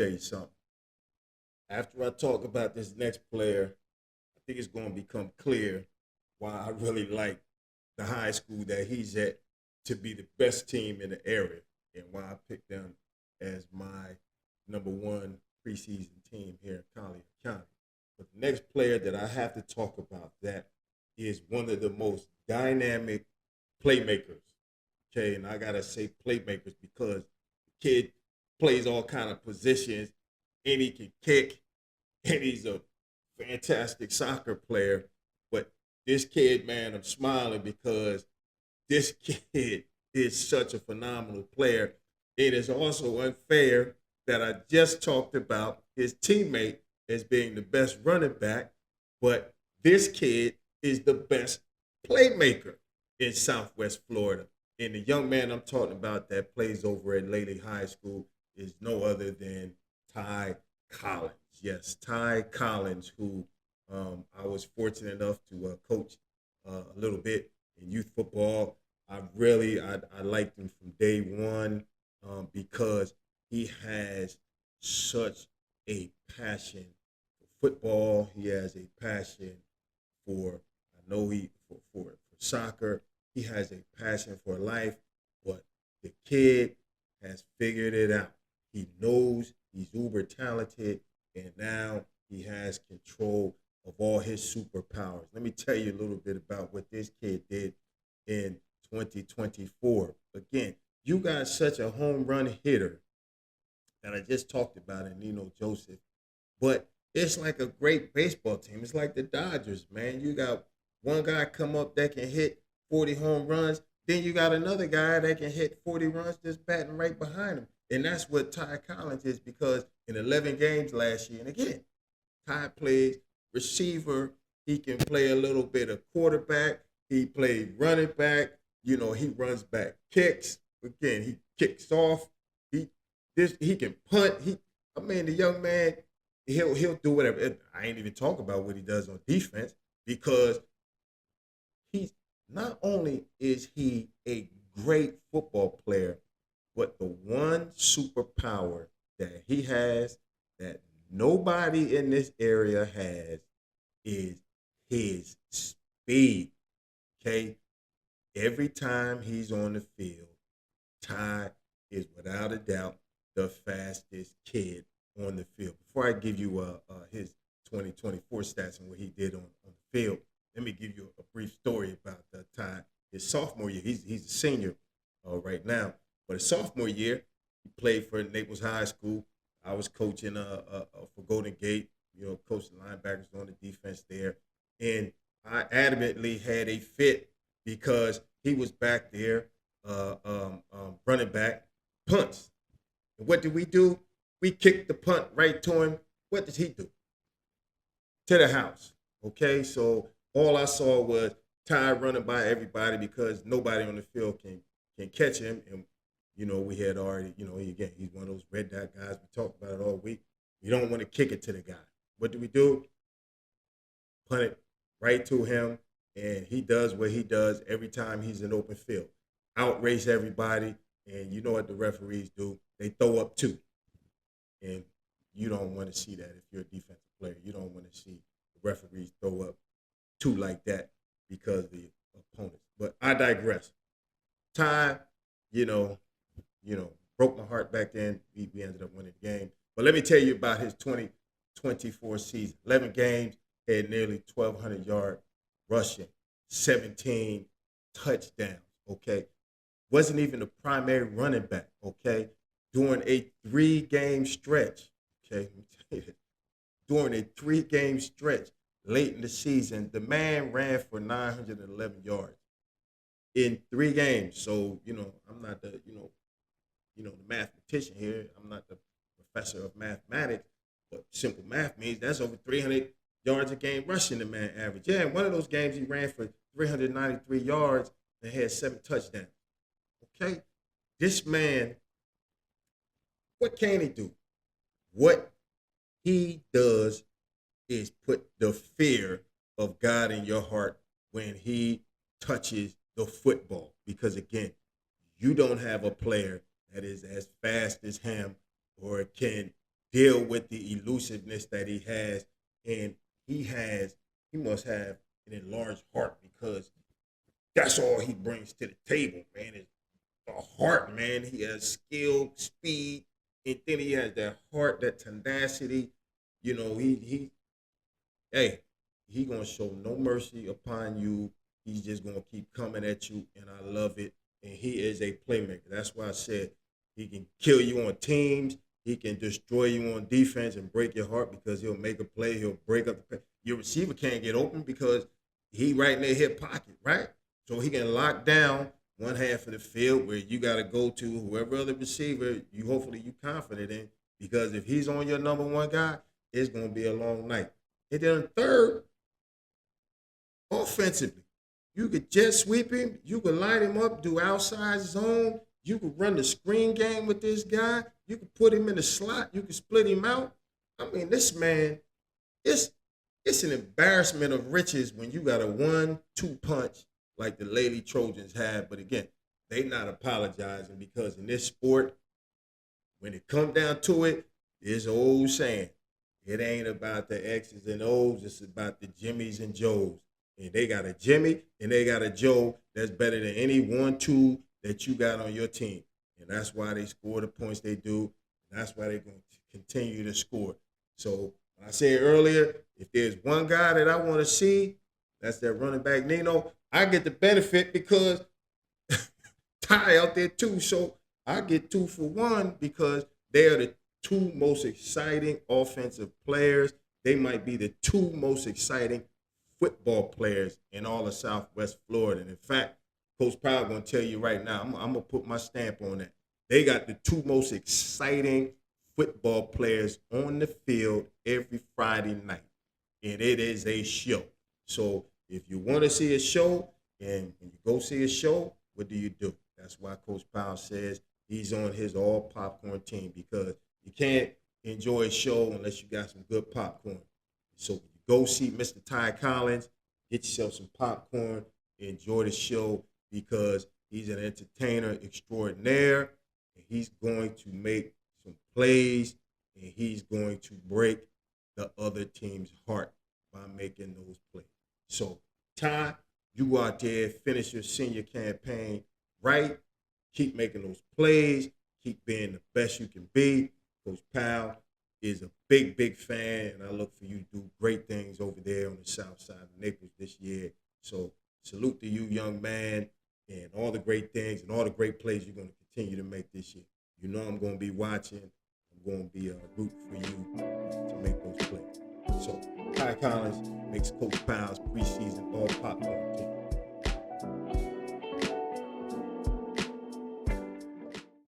tell you something. After I talk about this next player, I think it's going to become clear why I really like the high school that he's at to be the best team in the area and why I picked them as my number one preseason team here in Collier County. But the next player that I have to talk about that is one of the most dynamic playmakers. Okay, and I gotta say playmakers because the kid plays all kind of positions and he can kick and he's a fantastic soccer player. But this kid, man, I'm smiling because this kid is such a phenomenal player. It is also unfair that I just talked about his teammate as being the best running back, but this kid is the best playmaker in Southwest Florida. And the young man I'm talking about that plays over at Lely High School is no other than Ty Collins. Yes, Ty Collins, who I was fortunate enough to coach a little bit in youth football. I liked him from day one because he has such a passion for football. He has a passion for I know he for soccer. He has a passion for life, but the kid has figured it out. He knows he's uber talented, and now he has control of all his superpowers. Let me tell you a little bit about what this kid did in 2024. Again, you got such a home run hitter that I just talked about in Nino Joseph, but it's like a great baseball team. It's like the Dodgers, man. You got one guy come up that can hit 40 home runs. Then you got another guy that can hit 40 runs just batting right behind him. And that's what Ty Collins is because in 11 games last year, and again, Ty plays receiver. He can play a little bit of quarterback. He played running back. You know, he runs back kicks. Again, he kicks off. He can punt. The young man, he'll do whatever. I ain't even talk about what he does on defense because he's not only is he a great football player, but the one superpower that he has that nobody in this area has is his speed. Okay? Every time he's on the field, Ty is without a doubt the fastest kid on the field. Before I give you his 2024 stats and what he did on the field, let me give you a brief story about Ty. His sophomore year, he's a senior right now, but his sophomore year, he played for Naples High School. I was coaching for Golden Gate, coaching linebackers on the defense there. And I adamantly had a fit because he was back there running back punts. And what did we do? We kicked the punt right to him. What did he do? To the house. Okay, so all I saw was Ty running by everybody because nobody on the field can catch him. And, we had already, he's one of those red dot guys. We talked about it all week. You don't want to kick it to the guy. What do? Punt it right to him. And he does what he does every time he's in open field. Outrace everybody. And you know what the referees do? They throw up two. And you don't want to see that if you're a defensive player. You don't want to see the referees throw up two like that because of the opponents. But I digress. Ty, broke my heart back then. We ended up winning the game. But let me tell you about his 2024 season. 11 games, had nearly 1,200 yard rushing, 17 touchdowns, okay? Wasn't even the primary running back, okay? During a 3-game stretch, okay? During a 3-game stretch late in the season, the man ran for 911 yards in 3 games. So, I'm not the mathematician here. I'm not the professor of mathematics, but simple math means that's over 300 yards a game rushing the man average. Yeah, in one of those games he ran for 393 yards and had 7 touchdowns. Okay? This man, what can he do? What he does is put the fear of God in your heart when he touches the football. Because again, you don't have a player that is as fast as him or can deal with the elusiveness that he has, and he must have an enlarged heart because that's all he brings to the table, man. Is a heart, man. He has skill, speed, and then he has that heart, that tenacity. You know, hey, he gonna show no mercy upon you. He's just gonna keep coming at you, and I love it. And he is a playmaker. That's why I said he can kill you on teams. He can destroy you on defense and break your heart because he'll make a play. He'll break up the play. Your receiver can't get open because he right in their hip pocket, right? So he can lock down one half of the field where you got to go to whoever other receiver you confident in, because if he's on your number one guy, it's gonna be a long night. And then third, offensively, you could jet sweep him, you could light him up, do outside zone, you could run the screen game with this guy, you could put him in the slot, you could split him out. I mean, this man, it's it's an embarrassment of riches when you got a 1-2 punch like the Lely Trojans have. But again, they not apologizing because in this sport, when it come down to it, there's an old saying. It ain't about the X's and O's, it's about the Jimmys and Joes. And they got a Jimmy and they got a Joe that's better than any 1-2 that you got on your team. And that's why they score the points they do. And that's why they're going to continue to score. So when I said earlier, if there's one guy that I want to see, that's that running back Nino. I get the benefit because Ty out there too. So I get 2 for 1 because they are the 2 most exciting offensive players. They might be the 2 most exciting football players in all of Southwest Florida. And in fact, Coach Powell going to tell you right now, I'm going to put my stamp on that. They got the 2 most exciting football players on the field every Friday night. And it is a show. So if you want to see a show and when you go see a show, what do? That's why Coach Powell says he's on his all popcorn team, because you can't enjoy a show unless you got some good popcorn. So when you go see Mr. Ty Collins, get yourself some popcorn, enjoy the show, because he's an entertainer extraordinaire, and he's going to make some plays, and he's going to break the other team's heart by making those plays. So, Ty, you go out there, finish your senior campaign right, keep making those plays, keep being the best you can be. Coach Powell is a big, big fan, and I look for you to do great things over there on the south side of Naples this year. So salute to you, young man, and all the great things and all the great plays you're going to continue to make this year. You know I'm going to be watching. I'm going to be rooting for you to make those plays. So Ty Collins makes Coach Powell's preseason all popcorn.